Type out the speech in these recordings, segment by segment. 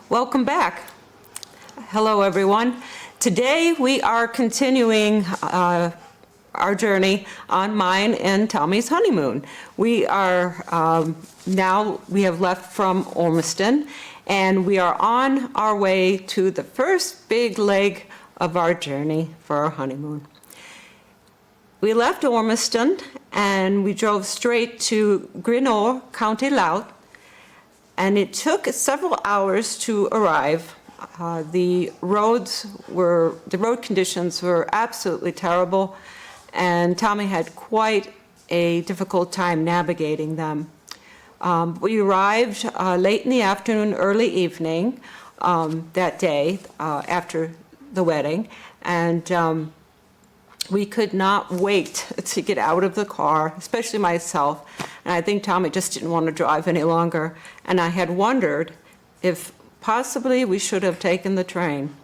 Welcome back. Hello, everyone. Today we are continuing our journey on mine and Tommy's honeymoon. We are we have left from Ormiston, and we are on our way to the first big leg of our journey for our honeymoon. We left Ormiston and we drove straight to GREENORE, County Louth, and it took several hours to arrive. The road conditions were absolutely terrible, and Tommy had quite a difficult time navigating them. We arrived late in the afternoon, early evening that day after the wedding, and we could not wait to get out of the car, especially myself. And I think Tommy just didn't want to drive any longer. And I had wondered if possibly we should have taken the train.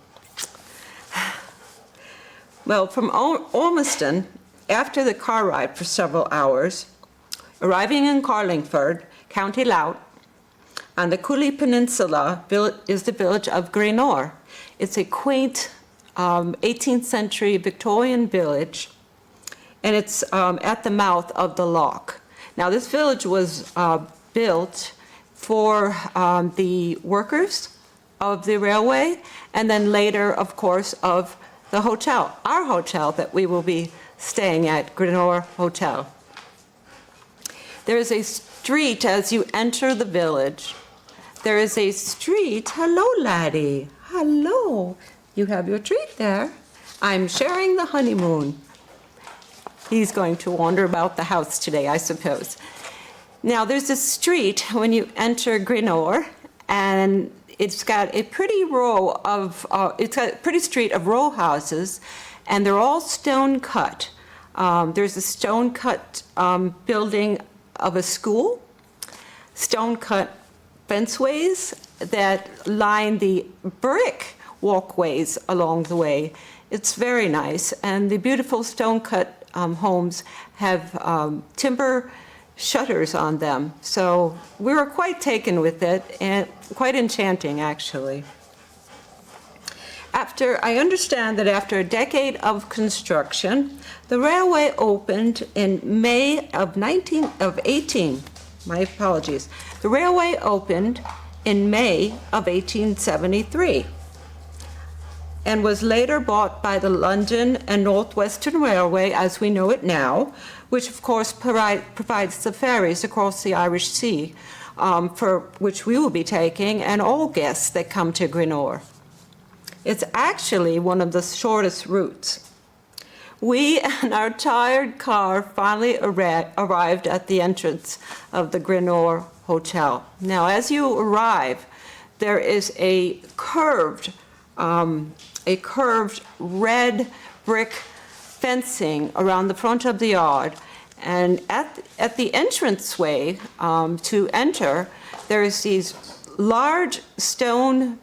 Well, from Ormiston, after the car ride for several hours, arriving in Carlingford, County Louth, on the Cooley Peninsula is the village of GREENORE. It's a quaint 18th century Victorian village, and it's at the mouth of the loch. Now, this village was built for the workers of the railway, and then later, of course, of the hotel, our hotel that we will be staying at, GREENORE Hotel. There is a street as you enter the village. There is a street. Hello, laddie. Hello. You have your treat there. I'm sharing the honeymoon. He's going to wander about the house today, I suppose. Now, there's a street when you enter GREENORE, and it's got a pretty street of row houses, and they're all stone cut. There's a stone cut building of a school, stone cut fenceways that line the brick walkways along the way. It's very nice, and the beautiful stone-cut homes have timber shutters on them. So we were quite taken with it, and quite enchanting, actually. I understand that after a decade of construction, the railway opened in May of 18. My apologies. The railway opened in May of 1873. And was later bought by the London and North Western Railway as we know it now, which of course provides the ferries across the Irish Sea, for which we will be taking, and all guests that come to GREENORE. It's actually one of the shortest routes. We and our tired car finally arrived at the entrance of the GREENORE Hotel. Now, as you arrive, there is a curved red brick fencing around the front of the yard, and at the entranceway to enter, there's these large stone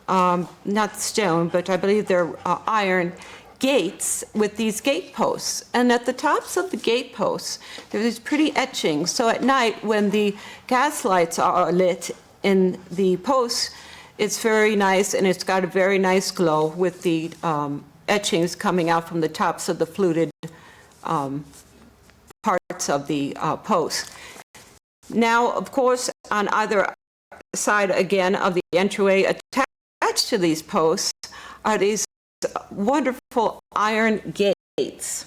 not stone, but I believe they're iron gates with these gate posts. And at the tops of the gate posts, there are these pretty etchings. So at night, when the gas lights are lit in the posts, it's very nice, and it's got a very nice glow with the etchings coming out from the tops of the fluted parts of the posts. Now, of course, on either side, again, of the entryway, attached to these posts are these wonderful iron gates.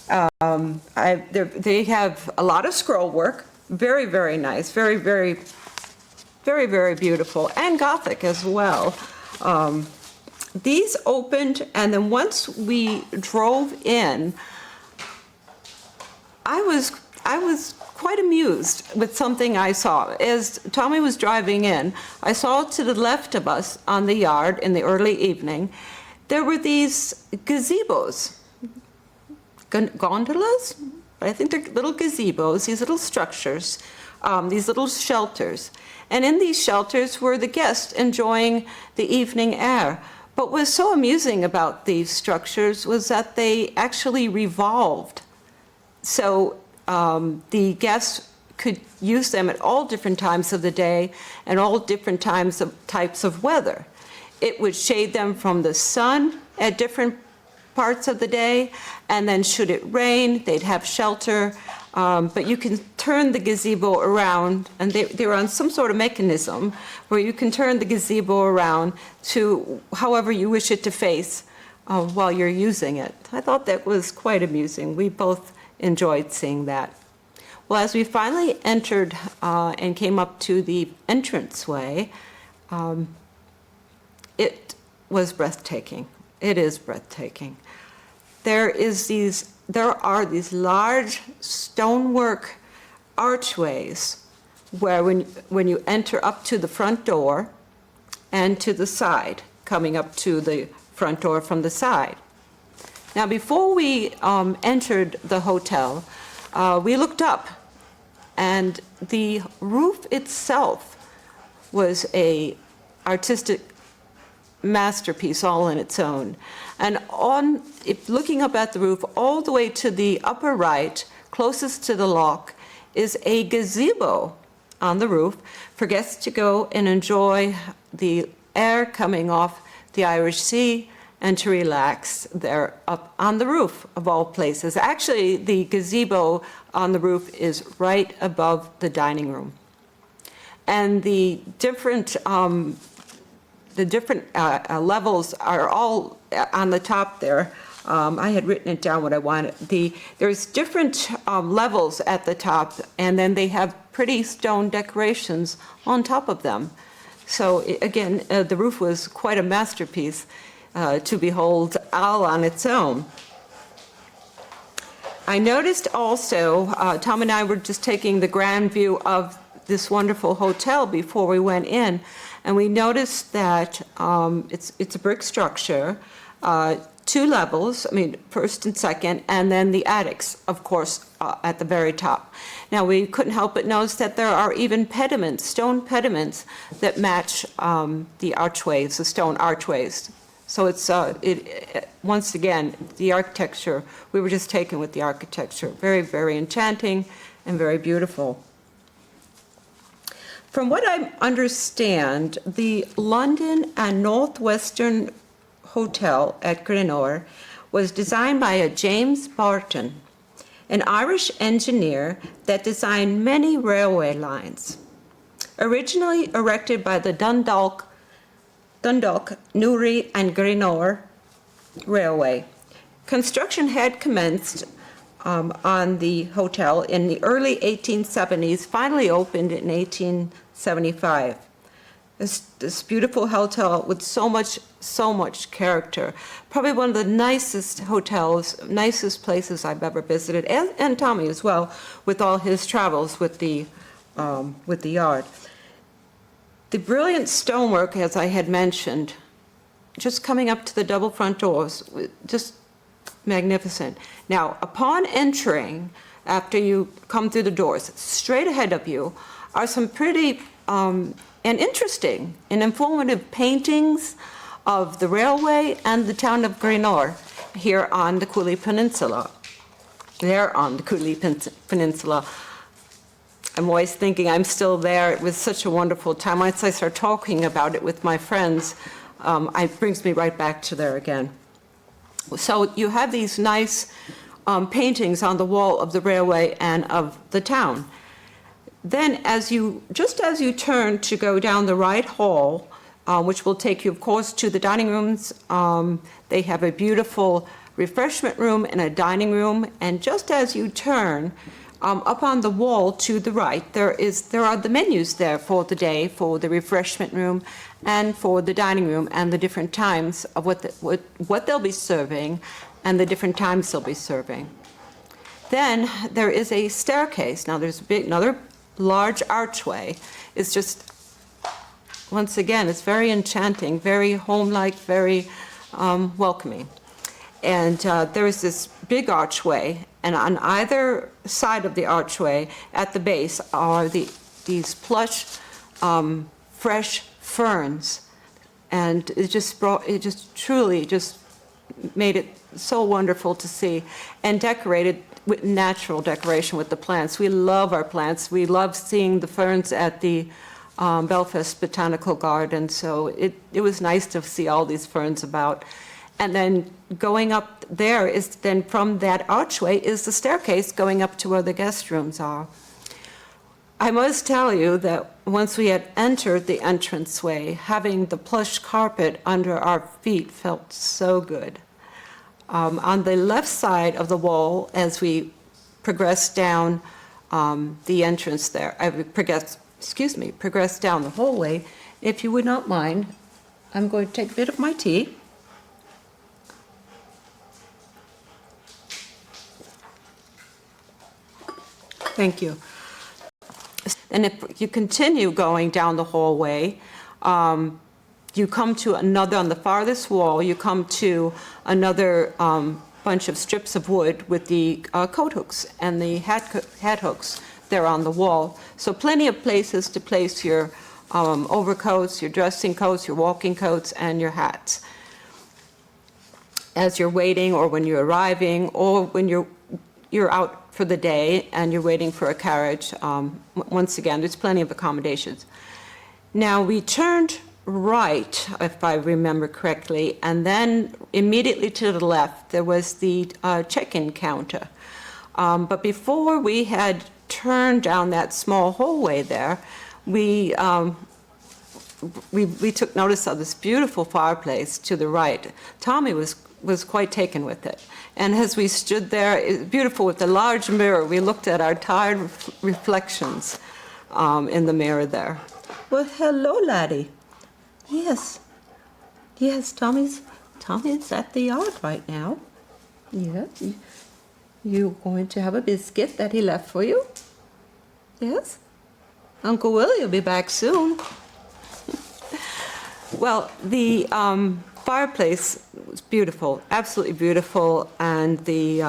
They have a lot of scroll work, very, very nice, very, very, very, very beautiful, and Gothic as well. These opened, and then once we drove in, I was quite amused with something I saw. As Tommy was driving in, I saw to the left of us on the yard in the early evening, there were these gazebos, gondolas? I think they're little gazebos, these little structures, these little shelters. And in these shelters were the guests enjoying the evening air. But what was so amusing about these structures was that they actually revolved. So the guests could use them at all different times of the day and all different types of weather. It would shade them from the sun at different parts of the day, and then should it rain, they'd have shelter. But you can turn the gazebo around, and they were on some sort of mechanism where you can turn the gazebo around to however you wish it to face while you're using it. I thought that was quite amusing. We both enjoyed seeing that. Well, as we finally entered and came up to the entranceway, it was breathtaking. It is breathtaking. There are these large stonework archways where when you enter up to the front door and to the side, coming up to the front door from the side. Now, before we entered the hotel, we looked up, and the roof itself was a artistic masterpiece all in its own. And looking up at the roof, all the way to the upper right, closest to the lock, is a gazebo on the roof for guests to go and enjoy the air coming off the Irish Sea and to relax there up on the roof of all places. Actually, the gazebo on the roof is right above the dining room. And the different levels are all on the top there. I had written it down what I wanted. There's different levels at the top, and then they have pretty stone decorations on top of them. So again, the roof was quite a masterpiece to behold all on its own. I noticed also, Tom and I were just taking the grand view of this wonderful hotel before we went in, and we noticed that it's a brick structure, 2 levels, first and second, and then the attics, of course, at the very top. Now, we couldn't help but notice that there are even pediments, stone pediments, that match the archways, the stone archways. So it's, once again, the architecture, we were just taken with the architecture. Very, very enchanting and very beautiful. From what I understand, the London and Northwestern Hotel at GREENORE was designed by a James Barton, an Irish engineer that designed many railway lines. Originally erected by the Dundalk, Newry and GREENORE Railway, construction had commenced on the hotel in the early 1870s, finally opened in 1875. This beautiful hotel with so much character. Probably one of the nicest hotels, nicest places I've ever visited, and Tommy as well, with all his travels with the yard. The brilliant stonework, as I had mentioned, just coming up to the double front doors, just magnificent. Now, upon entering, after you come through the doors, straight ahead of you are some pretty and interesting and informative paintings of the railway and the town of GREENORE here on the Cooley Peninsula. There on the Cooley Peninsula. I'm always thinking I'm still there. It was such a wonderful time. Once I start talking about it with my friends, it brings me right back to there again. So you have these nice paintings on the wall of the railway and of the town. Then just as you turn to go down the right hall, which will take you, of course, to the dining rooms, they have a beautiful refreshment room and a dining room. And just as you turn up on the wall to the right, there are the menus there for the day, for the refreshment room and for the dining room, and the different times of what they'll be serving and the different times they'll be serving. Then there is a staircase. Now there's another large archway. It's just, once again, it's very enchanting, very home-like, very welcoming. And there is this big archway, and on either side of the archway, at the base, are these plush, fresh ferns, and it just truly made it so wonderful to see, and decorated with natural decoration with the plants. We love our plants. We love seeing the ferns at the Belfast Botanical Garden, so it was nice to see all these ferns about. And then going up there is then from that archway is the staircase going up to where the guest rooms are. I must tell you that once we had entered the entranceway, having the plush carpet under our feet felt so good. On the left side of the wall, as we progressed down the entrance there, progressed down the hallway, if you would not mind, I'm going to take a bit of my tea. Thank you. And if you continue going down the hallway, you come to another, on the farthest wall, you come to another bunch of strips of wood with the coat hooks and the hat hooks there on the wall. So plenty of places to place your overcoats, your dressing coats, your walking coats, and your hats. As you're waiting, or when you're arriving, or when you're out for the day and you're waiting for a carriage, once again, there's plenty of accommodations. Now, we turned right, if I remember correctly, and then immediately to the left, there was the check-in counter. But before we had turned down that small hallway there, we took notice of this beautiful fireplace to the right. Tommy was quite taken with it. And as we stood there, it was beautiful with the large mirror, we looked at our tired reflections in the mirror there. Well, hello, laddie. Yes. Yes, Tommy's at the yard right now. Yes. You going to have a biscuit that he left for you? Yes. Uncle Willie will be back soon. Well, the fireplace was beautiful, absolutely beautiful, and the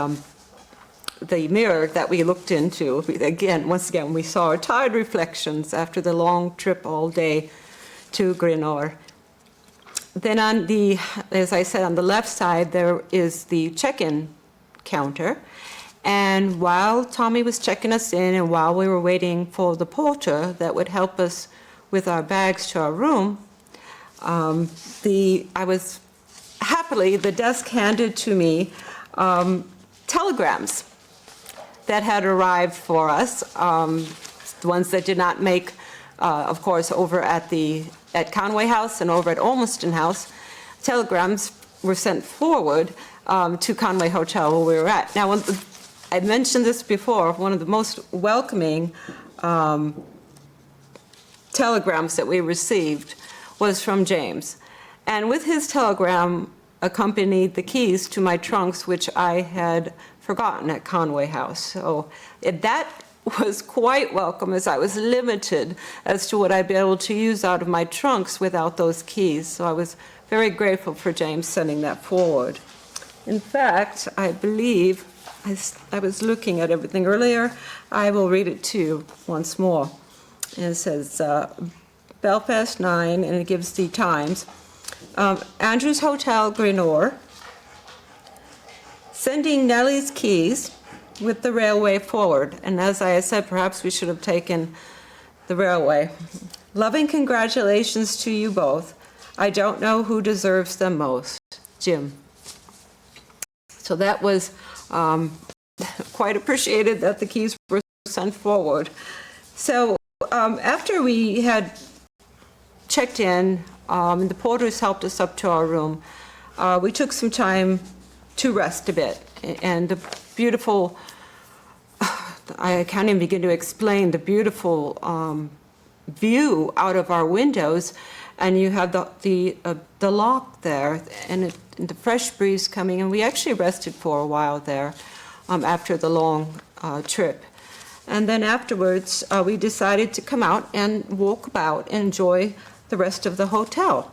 mirror that we looked into, once again, we saw our tired reflections after the long trip all day to GREENORE. Then as I said, on the left side, there is the check-in counter, and while Tommy was checking us in, and while we were waiting for the porter that would help us with our bags to our room, the desk handed to me telegrams that had arrived for us, the ones that did not make, of course, over at Conway House and over at Olmsted House. Telegrams were sent forward to Conway Hotel where we were at. Now, I mentioned this before, one of the most welcoming telegrams that we received was from James. And with his telegram accompanied the keys to my trunks, which I had forgotten at Conway House. So that was quite welcome, as I was limited as to what I'd be able to use out of my trunks without those keys. So I was very grateful for James sending that forward. In fact, I believe, I was looking at everything earlier, I will read it to you once more. And it says, Belfast 9, and it gives the times. Andrews Hotel, GREENORE. Sending Nellie's keys with the railway forward. And as I said, perhaps we should have taken the railway. Loving congratulations to you both. I don't know who deserves them most. Jim. So that was quite appreciated that the keys were sent forward. So after we had checked in, and the porters helped us up to our room, we took some time to rest a bit. And the beautiful, I can't even begin to explain the beautiful view out of our windows, and you have the lock there, and the fresh breeze coming, and we actually rested for a while there after the long trip. And then afterwards, we decided to come out and walk about and enjoy the rest of the hotel.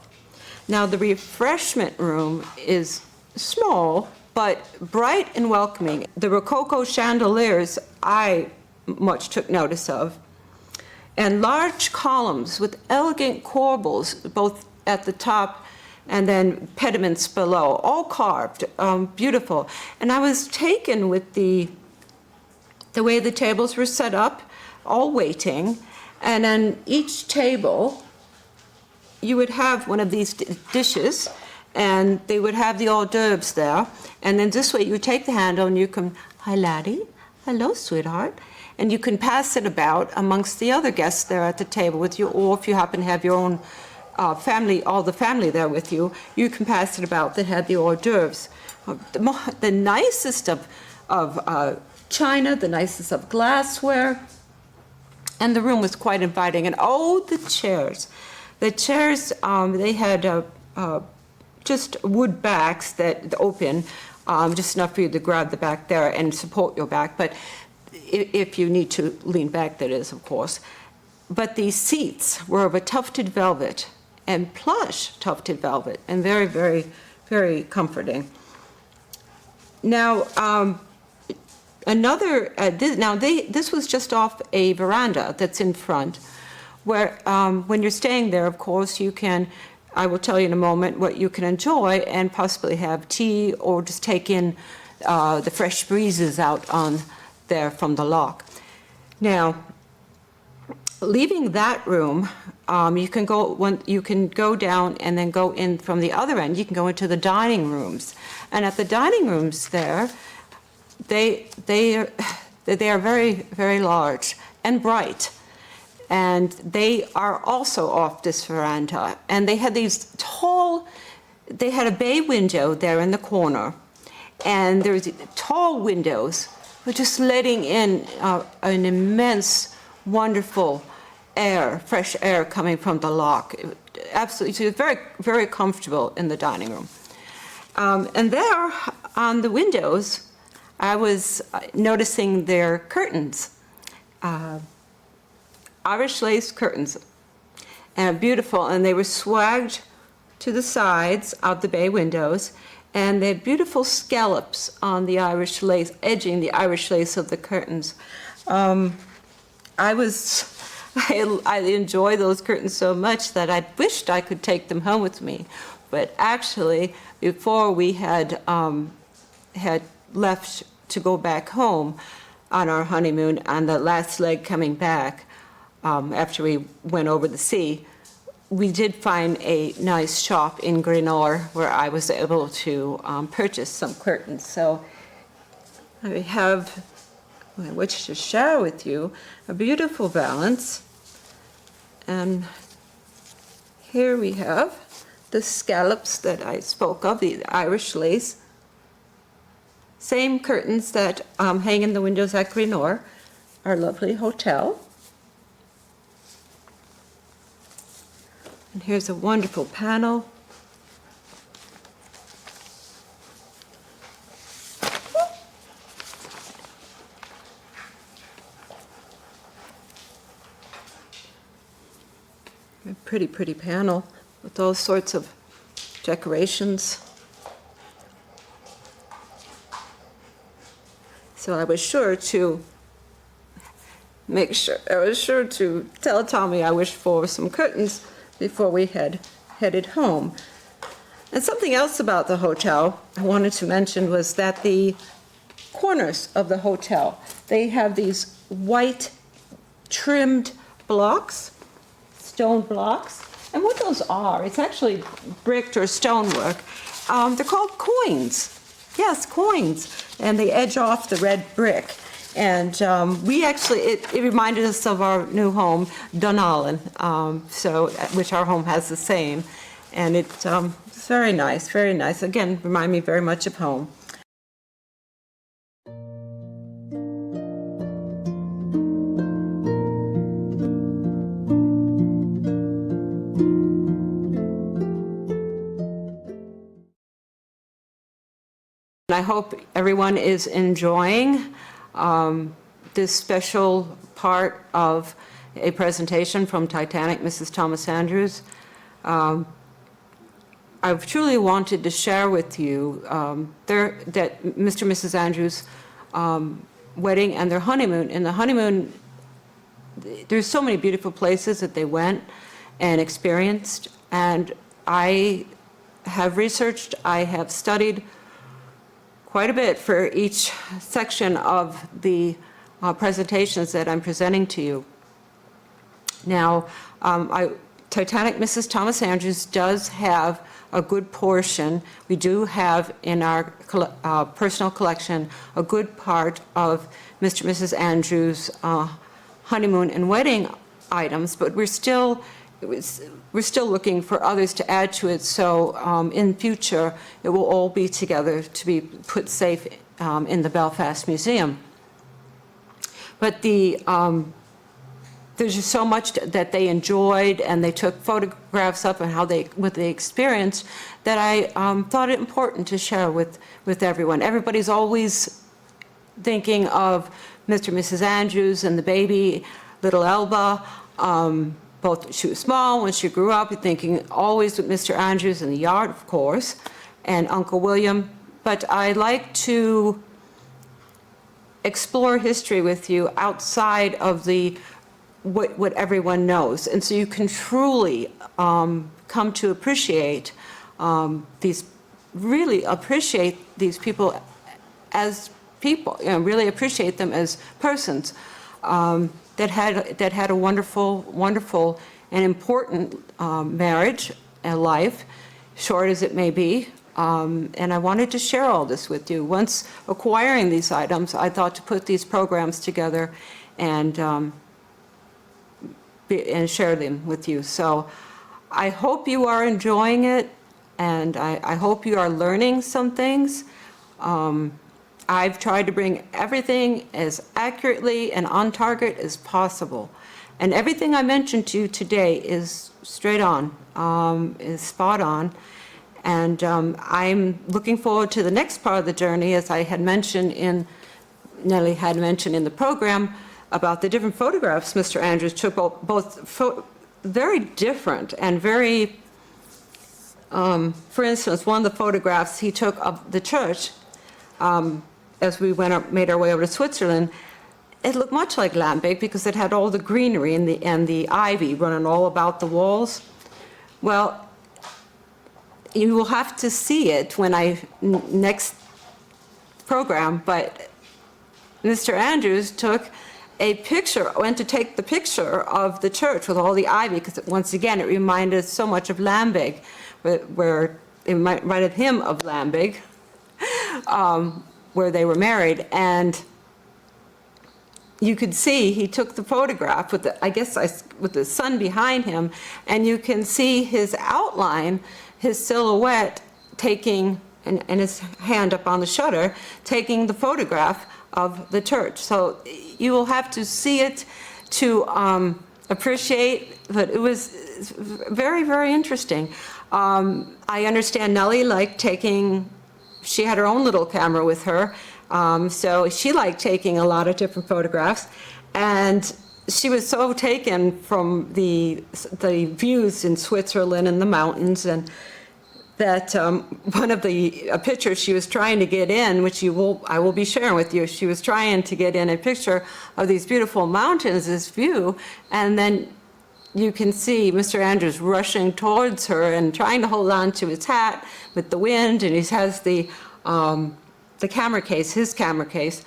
Now, the refreshment room is small, but bright and welcoming. The Rococo chandeliers I much took notice of, and large columns with elegant corbels, both at the top and then pediments below, all carved, beautiful. And I was taken with the way the tables were set up, all waiting, and on each table, you would have one of these dishes, and they would have the hors d'oeuvres there, and then this way you would take the handle and you can, hi laddie, hello sweetheart, and you can pass it about amongst the other guests there at the table with you, or if you happen to have your own family, all the family there with you, you can pass it about that had the hors d'oeuvres. The nicest of china, the nicest of glassware, and the room was quite inviting. And oh, the chairs. The chairs, they had just wood backs that open, just enough for you to grab the back there and support your back, but if you need to lean back, that is, of course. But these seats were of a tufted velvet, and plush tufted velvet, and very, very, very comforting. Now, this was just off a veranda that's in front, where when you're staying there, of course, you can, I will tell you in a moment what you can enjoy and possibly have tea or just take in the fresh breezes out on there from the lock. Now, leaving that room, you can go down and then go in from the other end. You can go into the dining rooms, and at the dining rooms there, they are very, very large and bright. And they are also off this veranda. And they had these they had a bay window there in the corner. And there's tall windows, but just letting in an immense, wonderful air, fresh air coming from the lock. Absolutely, so it's very, very comfortable in the dining room. And there on the windows, I was noticing their curtains. Irish lace curtains, and beautiful, and they were swagged to the sides of the bay windows, and they had beautiful scallops on the Irish lace, edging the Irish lace of the curtains. I enjoy those curtains so much that I wished I could take them home with me, but actually, before we had left to go back home on our honeymoon, on the last leg coming back, after we went over the sea, we did find a nice shop in GREENORE where I was able to purchase some curtains. So I wish to share with you a beautiful valance. And here we have the scallops that I spoke of, the Irish lace. Same curtains that hang in the windows at GREENORE, our lovely hotel. And here's a wonderful panel. A pretty, pretty panel with all sorts of decorations. So I was sure to I was sure to tell Tommy I wished for some curtains before we headed home. And something else about the hotel I wanted to mention was that the corners of the hotel, they have these white trimmed blocks, stone blocks. And what those are, it's actually bricked or stonework. They're called coins. Yes, coins. And they edge off the red brick. And we actually, it reminded us of our new home, Dunallen, which our home has the same. And it's very nice, very nice. Again, remind me very much of home. I hope everyone is enjoying this special part of a presentation from Titanic, Mrs. Thomas Andrews. I've truly wanted to share with you that Mr. and Mrs. Andrews' wedding and their honeymoon. In the honeymoon, there's so many beautiful places that they went and experienced, and I have researched, I have studied quite a bit for each section of the presentations that I'm presenting to you. Now, Titanic Mrs. Thomas Andrews does have a good portion. We do have in our personal collection a good part of Mr. and Mrs. Andrews' honeymoon and wedding items, but we're still looking for others to add to it, so in future it will all be together to be put safe in the Belfast Museum. But there's just so much that they enjoyed, and they took photographs of and what they experienced, that I thought it important to share with everyone. Everybody's always thinking of Mr. and Mrs. Andrews and the baby, little Elba. She was small when she grew up, thinking always with Mr. Andrews in the yard, of course, and Uncle William. But I like to explore history with you outside of what everyone knows. And so you can truly come to appreciate really appreciate these people as people, really appreciate them as persons. That had a wonderful and important marriage and life, short as it may be. And I wanted to share all this with you. Once acquiring these items, I thought to put these programs together and share them with you. So I hope you are enjoying it, and I hope you are learning some things. I've tried to bring everything as accurately and on target as possible. And everything I mentioned to you today is straight on, is spot on. And I'm looking forward to the next part of the journey, as I had mentioned Nellie had mentioned in the program, about the different photographs Mr. Andrews took, both very different and very, for instance, one of the photographs he took of the church, as we made our way over to Switzerland, it looked much like Lambic because it had all the greenery and the ivy running all about the walls. Well, you will have to see it when next program, but Mr. Andrews went to take the picture of the church with all the ivy, because once again it reminded us so much of Lambic, where it reminded him of Lambic. Where they were married, and you could see he took the photograph with the sun behind him, and you can see his outline, his silhouette taking, and his hand up on the shutter, taking the photograph of the church. So you will have to see it to appreciate, but it was very, very interesting. I understand Nellie liked she had her own little camera with her, so she liked taking a lot of different photographs, and she was so taken from the views in Switzerland and the mountains, and that one of the pictures she was trying to get in, which I will be sharing with you, she was trying to get in a picture of these beautiful mountains, this view, and then you can see Mr. Andrews rushing towards her and trying to hold on to his hat with the wind, and he has the camera case, his camera case,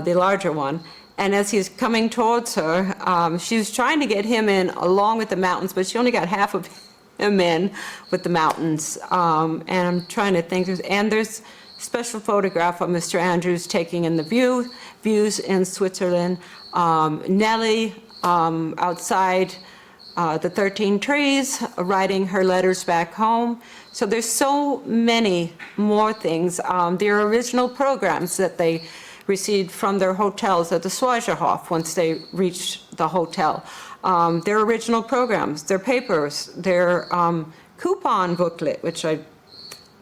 the larger one. And as he's coming towards her, she was trying to get him in along with the mountains, but she only got half of him in with the mountains. And I'm trying to think, and there's a special photograph of Mr. Andrews taking in the views in Switzerland. Nellie outside the 13 trees, writing her letters back home. So there's so many more things. Their original programs that they received from their hotels at the Schweizerhof once they reached the hotel. Their original programs, their papers, their coupon booklet, which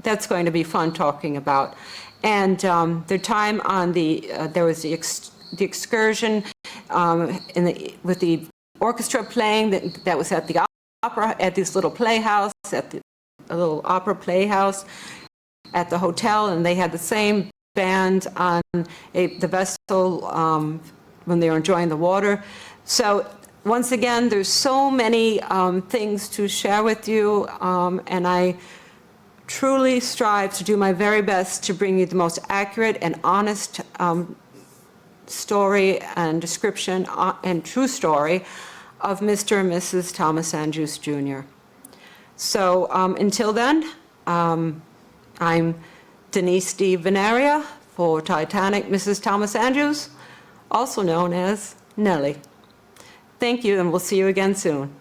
that's going to be fun talking about. And their time on there was the excursion with the orchestra playing that was at the opera, at this little playhouse, a little opera playhouse at the hotel, and they had the same band on the vessel when they were enjoying the water. So once again, there's so many things to share with you, and I truly strive to do my very best to bring you the most accurate and honest story and description and true story of Mr. and Mrs. Thomas Andrews Jr. So until then, I'm Denise D. Venaria for Titanic, Mrs. Thomas Andrews, also known as Nellie. Thank you, and we'll see you again soon.